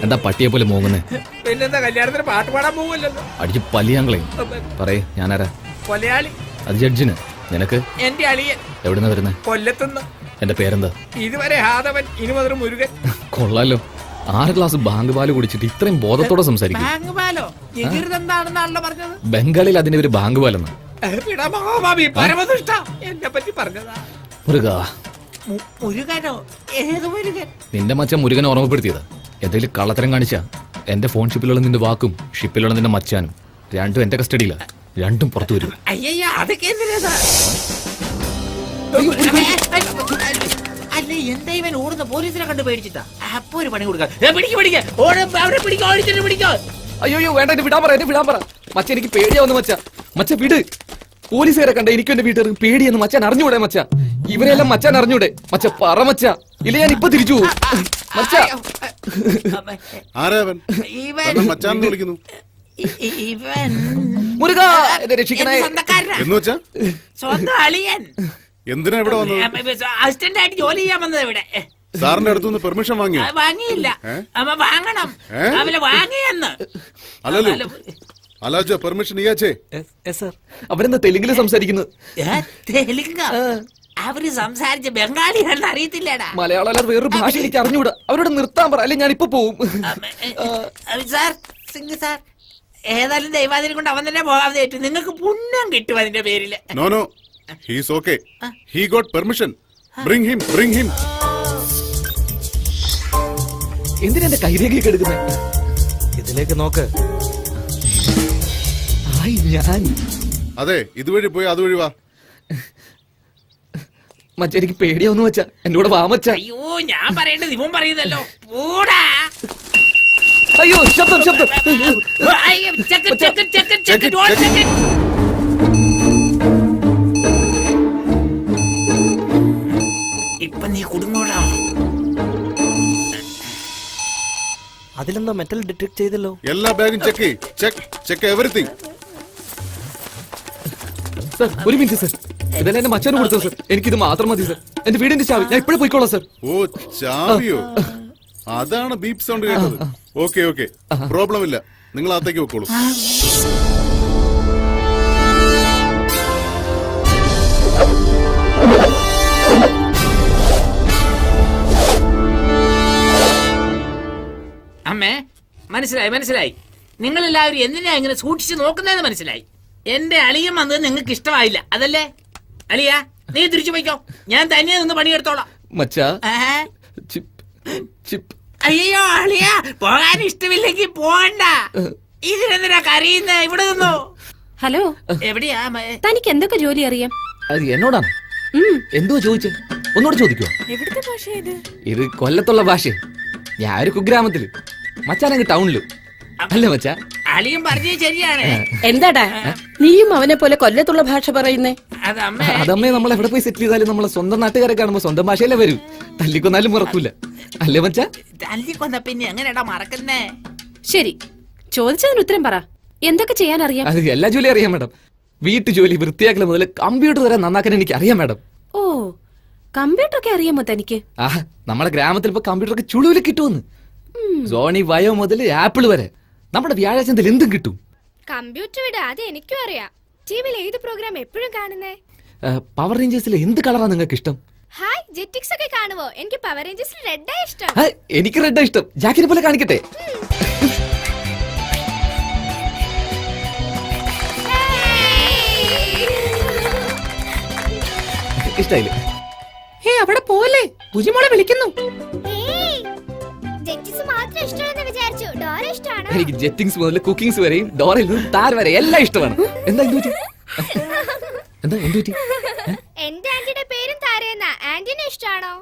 എന്താ പട്ടിയെ പോലെ മോങ്ങുന്നേ? പിന്നെന്താ കല്യാണത്തിന് പാട്ട് പാടാൻ പോകുമല്ലോ. അടിച്ച് പല്ലിയാങ്കളെ. പറയേ, ഞാനാരാ? കൊലയാളി. അത് ജഡ്ജിന്. നിനക്ക്? എന്റെ അളിയൻ. എവിടുന്ന വരുന്നേ? കൊല്ലത്തുനിന്ന്. എന്റെ പേരെന്താ? ഇതുവരെ ഹാദവൻ, ഇനി മുതൽ മുരുകൻ. കൊള്ളാലോ. 6 ഗ്ലാസ് ബാങ്ക് പാല് കുടിച്ചിട്ട് ഇത്രയും ബോധത്തോടെ സംസാരിക്കും. ബാങ്ക് പാലോ? എന്താണെന്നാണല്ലോ പറഞ്ഞത്. ബംഗാളിൽ അതിന്റെ ഒരു ബാങ്ക് പാലെന്ന്. എന്നെ പറ്റി പറഞ്ഞതാ. മുരുക. മുരുകനോ? ഏത് മുരുകൻ? നിന്റെ മച്ചാൻ മുരുകനെ ഓർമ്മപ്പെടുത്തിയതാ. എന്തെങ്കിലും കള്ളത്തരം കാണിച്ചാ എന്റെ ഫോൺ ഷിപ്പിലുള്ള നിന്റെ വാക്കും ഷിപ്പിലുള്ള നിന്റെ മച്ചാനും രണ്ടും എന്റെ കസ്റ്റഡിയിലാ. രണ്ടും പുറത്തു വരും. അയ്യ, അതൊക്കെ എന്തിനാ? അല്ല, എന്താ ഇവൻ ഓടുന്ന? പോലീസിനെ കണ്ട് പേടിച്ചിട്ടാ? അപ്പൊ ഒരു പണി കൊടുക്കാം. അയ്യോ വേണ്ട, എന്നെ വിടാൻ പറ, എന്നെ വിടാൻ പറ. മച്ച എനിക്ക് പേടിയാവുന്നു മച്ച. മച്ച വിട്. പോലീസുകാരെ കണ്ട എനിക്കും എന്റെ വീട്ടുകാർക്ക് പേടിയെന്ന് മച്ചാൻ അറിഞ്ഞൂടെ മച്ച? ഇവരെല്ലാം മച്ചാൻ അറിഞ്ഞൂടെ മച്ച? പറ മച്ച, ഇല്ല ഞാൻ ഇപ്പൊ തിരിച്ചു പോകും മച്ച. മുരുക, എന്നെ രക്ഷിക്കണേ. സ്വന്തം അളിയൻ. എന്തിനാ ഇവിടെ വന്നത്? അസിസ്റ്റന്റ് ആയിട്ട് ജോലി ചെയ്യാൻ വന്നത് ഇവിടെ. സാറിന്റെ അടുത്തുനിന്ന് പെർമിഷൻ വാങ്ങിയോ? വാങ്ങിയില്ല. വാങ്ങണം. അവര് വാങ്ങിയെന്ന്. അല്ലല്ലോ, അലാജ പെർമിഷൻ ഇയാച്ചേ. അവരെന്താ തെലുങ്കില് സംസാരിക്കുന്നത്? തെലുങ്ക? അവര് സംസാരിച്ച ബംഗാളിയാണെന്ന് അറിയത്തില്ലടാ. മലയാളം അല്ലാതെ വേറൊരു ഭാഷ എനിക്ക് അറിഞ്ഞൂടാ. അവരോട് നിർത്താൻ പറ, അല്ലെ ഞാൻ ഇപ്പൊ പോവും. സാർ, സിംഗ് സാർ, ഏതായാലും ദൈവാദിനം കൊണ്ട് അവൻ തന്നെ പോകാതെ ഏറ്റു. നിങ്ങൾക്ക് പുണ്യം കിട്ടും അതിന്റെ പേരില്. No no, he's okay. He got permission. Bring him, bring him. എന്തിനാ എന്റെ കൈരേഖയൊക്കെ എടുക്കുന്നേ? ഇതിലേക്ക് നോക്ക്. ഞാൻ അതെ, ഇതുവഴി പോയി അതുവഴി വാ. മച്ച എനിക്ക് പേടിയാവുന്നു മച്ച, എന്റെ കൂടെ വാ മച്ച. അയ്യോ, ഞാൻ പറയേണ്ടത് ഇവൻ പറയുന്നല്ലോ. പോടാ. അയ്യോ, ശബ്ദം ശബ്ദം. ഇപ്പൊ നീ കുടുങ്ങോടാ. അതിലെന്താ മെറ്റൽ ഡിറ്റക്ട് ചെയ്തല്ലോ. എല്ലാ ബാഗും ചെക്ക് ചെക്ക് എവറിത്തിങ്. സർ, ഒരു മിനിറ്റ് സർ. ഇതെല്ലാം എന്റെ മച്ചാനും കൊടുത്തത് സർ. എനിക്കിത് മാത്രം മതി സർ. എന്റെ വീടിന്റെ ചാവി ഞാൻ ഇപ്പോഴും പോയിക്കോളാം സർ. ഓ, ചാവിയോ? അതാണ് ബീപ്പ് സൗണ്ട് കേട്ടത്. ഓക്കെ ഓക്കെ, പ്രോബ്ലം ഇല്ല. നിങ്ങൾ അകത്തേക്ക് വെക്കോളൂ. അമ്മേ, മനസ്സിലായി. നിങ്ങളെല്ലാവരും എന്തിനാ ഇങ്ങനെ സൂക്ഷിച്ചു നോക്കുന്നതെന്ന് മനസ്സിലായി. എന്റെ അളിയൻ വന്നത് നിങ്ങൾക്ക് ഇഷ്ടമായില്ല, അതല്ലേ? അളിയ, നീ തിരിച്ചു പോയിക്കോ. ഞാൻ തന്നെ നിന്ന് പണിയെടുത്തോളാം. മച്ചാ, അയ്യോ അളിയ, പോകാൻ ഇഷ്ടമില്ലെങ്കിൽ പോകണ്ട. ഇതിനെന്തിനാ കരയുന്നേ? ഇവിടെ നിന്നോ. ഹലോ, എവിടെയാ? തനിക്ക് എന്തൊക്കെ ജോലി അറിയാം? അത് എന്നോടാണ്. എന്തോ ചോദിച്ചേ? ഒന്നുകൂടെ ചോദിക്കോ? എവിടുത്തെ ഭാഷ ഇത് കൊല്ലത്തുള്ള ഭാഷ. ഞാൻ ഒരു കുഗ്രാമത്തില്, മച്ചാനെങ്കിൽ ടൗണില്. അല്ലേ മച്ചാ? അളിയും പറഞ്ഞത് ശരിയാണ്. എന്താടാ നീയും അവനെ പോലെ കൊല്ലത്തുള്ള ഭാഷ പറയുന്നേ? അതമ്മേ, നമ്മൾ എവിടെ പോയി സെറ്റിൽ ചെയ്താലും നമ്മളെ സ്വന്തം നാട്ടുകാരെ കാണുമ്പോ സ്വന്തം ഭാഷയിലെ വരും. തല്ലിക്കൊന്നാലും മറക്കൂല, അല്ലേ മച്ചാ? തല്ലിക്കൊന്ന പിന്നെ എങ്ങനെയാടാ മറക്കുന്നേ? ശരി, ചോദിച്ചതിന് ഉത്തരം പറ. എന്തൊക്കെ ചെയ്യാൻ അറിയാം? അത് എല്ലാ ജോലി അറിയാം മാഡം. വീട്ടു ജോലി, വൃത്തിയാക്കൽ മുതൽ കമ്പ്യൂട്ടർ വരെ നന്നാക്കാൻ എനിക്ക് അറിയാം മാഡം. ഓ, കമ്പ്യൂട്ടർ ഒക്കെ അറിയാമോ തനിക്ക്? നമ്മുടെ ഗ്രാമത്തിൽ ഇപ്പൊ കമ്പ്യൂട്ടർ ഒക്കെ ചുളുവില് കിട്ടുമെന്ന്. സോണി വയോ മുതൽ ആപ്പിൾ വരെ നമ്മുടെ വ്യാഴാഴ്ചത്തിൽ എന്തും കിട്ടും. കമ്പ്യൂട്ടർ വിട, അത് എനിക്കും അറിയാം. ടിവിയിൽ ഏത് പ്രോഗ്രാം എപ്പോഴും കാണുന്നേ? പവർ റേഞ്ചേഴ്സിൽ എന്ത് കളറാണ് നിങ്ങൾക്ക് ഇഷ്ടം? ഹായ്, ജെറ്റിക്സ് ഒക്കെ കാണുവോ? എനിക്ക് പവർ റേഞ്ചേഴ്സിൽ റെഡാ ഇഷ്ടം. എനിക്ക് റെഡാ ഇഷ്ടം. ജാക്കിനെ പോലെ കാണിക്കട്ടെ? ഇഷ്ടായില്ലേ? അവിടെ പോലെ പുജിമോളെ വിളിക്കുന്നു. എനിക്ക് ജെറ്റിംഗ്സ് മുതൽ കുക്കിംഗ്സ് വരെയും ഡോറയിൽ നിന്ന് താര വരെ എല്ലാം ഇഷ്ടമാണ്. എന്താ എന്ത് എന്റെ ആന്റിയുടെ പേരും താരയെന്നാ. ആന്റിനെ ഇഷ്ടാണോ?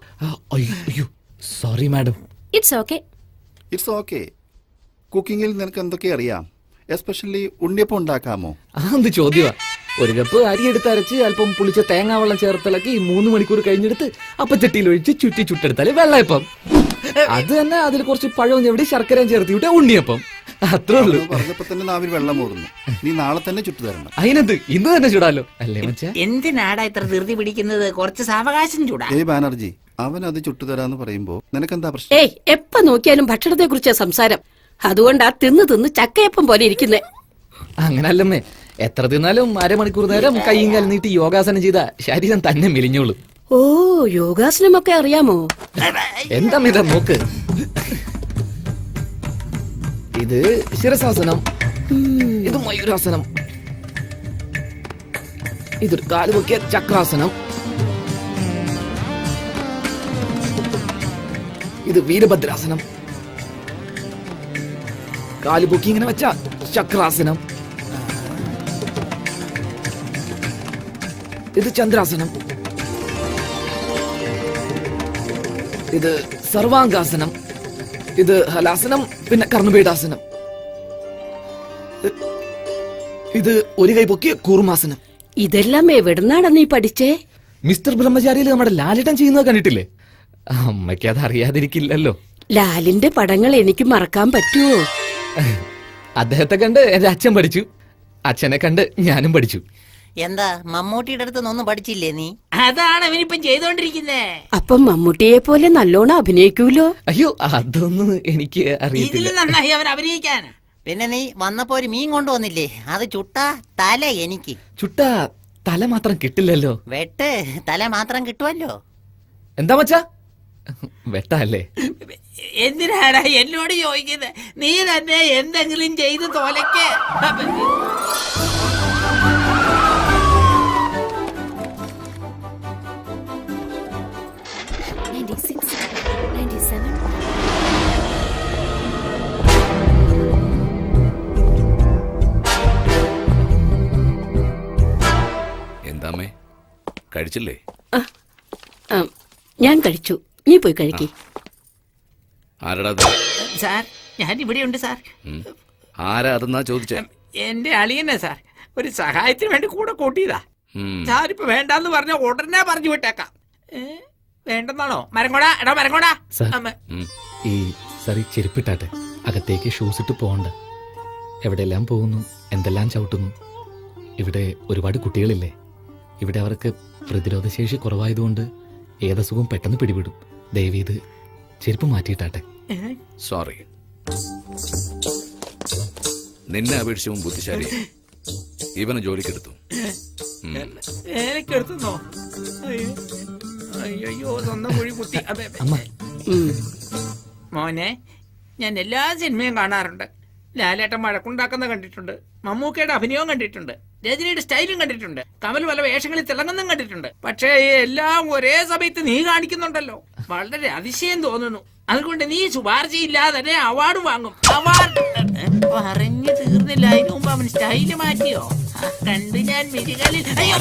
അയ്യോ സോറി മാഡം. It's okay. കുക്കിങ്ങിൽ നിനക്ക് എന്തൊക്കെ അറിയാം? എസ്പെഷ്യലി ഉണ്ണിയപ്പം ഉണ്ടാക്കാമോ? എന്ത് ചോദ്യമാ. ഒരു കപ്പ് അരി എടുത്ത് അരച്ച് അല്പം പുളിച്ച തേങ്ങാവെള്ളം ചേർത്തിളക്കി 3 മണിക്കൂർ കഴിഞ്ഞെടുത്ത് അപ്പച്ചട്ടിയിൽ ഒഴിച്ച് ചുറ്റി ചുട്ടെടുത്താല് വെള്ളയപ്പം. അത് തന്നെ, അതിൽ കുറച്ച് പഴവും എവിടെ ശർക്കരയും ചേർത്തി വിട്ട ഉണ്ണിയപ്പം. അത്രേ ഉള്ളൂ. പറഞ്ഞപ്പോ തന്നെ നാവിൽ വെള്ളം ഓടുന്നു. നീ നാളെ തന്നെ ചുട്ടു തരണം. അതിനെന്ത്, ഇന്ന് തന്നെ ചുടാലോ, അല്ലേ മച്ചാ? എന്തിനാടാ ഇത്ര ധൃതി പിടിക്കുന്നത്? കുറച്ച് സാവകാശം ചൂടാ. ബാനർജി, അവൻ അത് ചുട്ടുതരാന്ന് പറയുമ്പോ നിനക്കെന്താ പ്രശ്നം? ഏയ് എപ്പ നോക്കിയാലും ഭക്ഷണത്തെ കുറിച്ചാ സംസാരം. അതുകൊണ്ടാ തിന്ന് ചക്കയപ്പം പോലെ ഇരിക്കുന്നേ. അങ്ങനല്ലമ്മേ, എത്ര തിന്നാലും അരമണിക്കൂർ നേരം കൈയും കാലും നീട്ടി യോഗാസനം ചെയ്ത ശരീരം തന്നെ മെലിഞ്ഞോളും. ഓ, യോഗാസനമൊക്കെ അറിയാമോ? എന്താ ഇതാ നോക്ക്, ഇത് ശിരസാസനം, ഇത് മയൂരാസനം, ഇതൊരു കാല് പൊക്കിയ ചക്രാസനം, ഇത് വീരഭദ്രാസനം, കാല് പൊക്കി ഇങ്ങനെ വെച്ച ചക്രാസനം, ഇത് ചന്ദ്രാസനം, ഇത് സർവാംഗാസനം, ഇത് ഹലാസനം, പിന്നെ കർണപീഠാസനം, ഇത് ഒരു കൈ പൊക്കിയ കൂർമാസനം. ഇതെല്ലാം എവിടുന്നാടാ നീ പഠിച്ചേ? മിസ്റ്റർ ബ്രഹ്മചാരിയിൽ നമ്മുടെ ലാലിട്ടൻ ചെയ്യുന്നത് കണ്ടിട്ടില്ലേ? അമ്മയ്ക്ക് അത് അറിയാതിരിക്കില്ലല്ലോ. ലാലിന്റെ പടങ്ങൾ എനിക്ക് മറക്കാൻ പറ്റുമോ? അദ്ദേഹത്തെ കണ്ട് എന്റെ അച്ഛൻ പഠിച്ചു, അച്ഛനെ കണ്ട് ഞാനും പഠിച്ചു. എന്താ മമ്മൂട്ടിയുടെ അടുത്ത് ഒന്നും പഠിച്ചില്ലേ നീ? അതാണ് അവനിപ്പം ചെയ്തോണ്ടിരിക്കുന്നേ. അപ്പം മമ്മൂട്ടിയെ പോലെ നല്ലോണം അഭിനയിക്കൂലോ? അയ്യോ, അതൊന്നും എനിക്ക് ഇതിൽ അറിയത്തില്ല. നന്നായി അവൻ അഭിനയിക്കാൻ. പിന്നെ നീ വന്നപ്പോ ഒരു മീൻ കൊണ്ടുവന്നില്ലേ? അത് ചുട്ടാ തല എനിക്ക്. ചുട്ട തല മാത്രം കിട്ടില്ലല്ലോ. വെട്ട് തല മാത്രം കിട്ടുമല്ലോ. എന്താ മച്ചാ, വെട്ടല്ലേ? എന്തിനാടാ എന്നോട് ചോദിക്കുന്നത്? നീ തന്നെ എന്തെങ്കിലും ചെയ്ത് തോലക്ക്. എന്താമ്മേ, കഴിച്ചില്ലേ? ആ, ഞാൻ കഴിച്ചു. നീ പോയി കഴിക്കി. ആരടാ അത്? സാർ, ഞാൻ ഇവിടെയുണ്ട് സാർ. ആരാ അതെന്നാ ചോദിച്ചേ? എന്റെ അളിയനെ സാർ, ഒരു സഹായത്തിന് വേണ്ടി കൂടെ കൂട്ടിയതാ. സാറിപ്പോ വേണ്ടാന്ന് പറഞ്ഞ ഉടനെ പറഞ്ഞു വിട്ടേക്കാം. വേണ്ടെന്നാണോ? മരങ്ങോടാ, എടാ മരങ്ങോടാ. സാർ, അമ്മ. ഈ സറി ചെരുപ്പിട്ടാട്ടെ, അകത്തേക്ക് ഷൂസ് ഇട്ട് പോകണ്ട. എവിടെയെല്ലാം പോകുന്നു, എന്തെല്ലാം ചവിട്ടുന്നു. ഇവിടെ ഒരുപാട് കുട്ടികളില്ലേ, ഇവിടെ അവർക്ക് പ്രതിരോധശേഷി കുറവായതുകൊണ്ട് ഏതസുഖവും പെട്ടെന്ന് പിടിപെടും. ദയവീത് ചെരുപ്പ് മാറ്റിയിട്ടാട്ടെ. സോറി, നിന്നെ അപേക്ഷിച്ചും ബുദ്ധിശാലി. ഇവന് ജോലിക്കെടുത്തു. എനിക്കെടുത്തുന്നോ? അയ്യോ, സ്വന്തം കുഴി കുത്തി. അമ്മ, മോനെ, ഞാൻ എല്ലാ സിനിമയും കാണാറുണ്ട്. ലാലേട്ടൻ വഴക്കുണ്ടാക്കുന്ന കണ്ടിട്ടുണ്ട്, മമ്മൂക്കയുടെ അഭിനയവും കണ്ടിട്ടുണ്ട്, രജനിയുടെ സ്റ്റൈലും കണ്ടിട്ടുണ്ട്, കമൽ പല വേഷങ്ങളിൽ തിളങ്ങുന്നതും കണ്ടിട്ടുണ്ട്. പക്ഷേ എല്ലാം ഒരേ സമയത്ത് നീ കാണിക്കുന്നുണ്ടല്ലോ, വളരെ അതിശയം തോന്നുന്നു. അതുകൊണ്ട് നീ ശുപാർശയില്ലാതെ തന്നെ അവാർഡ് വാങ്ങും. അവാർഡ് പറഞ്ഞു തീർന്നില്ല, അതിനു മുമ്പ് അവൻ സ്റ്റൈല് മാറ്റിയോ? കണ്ടു ഞാൻ മിഴികളിൽ. അയ്യോ.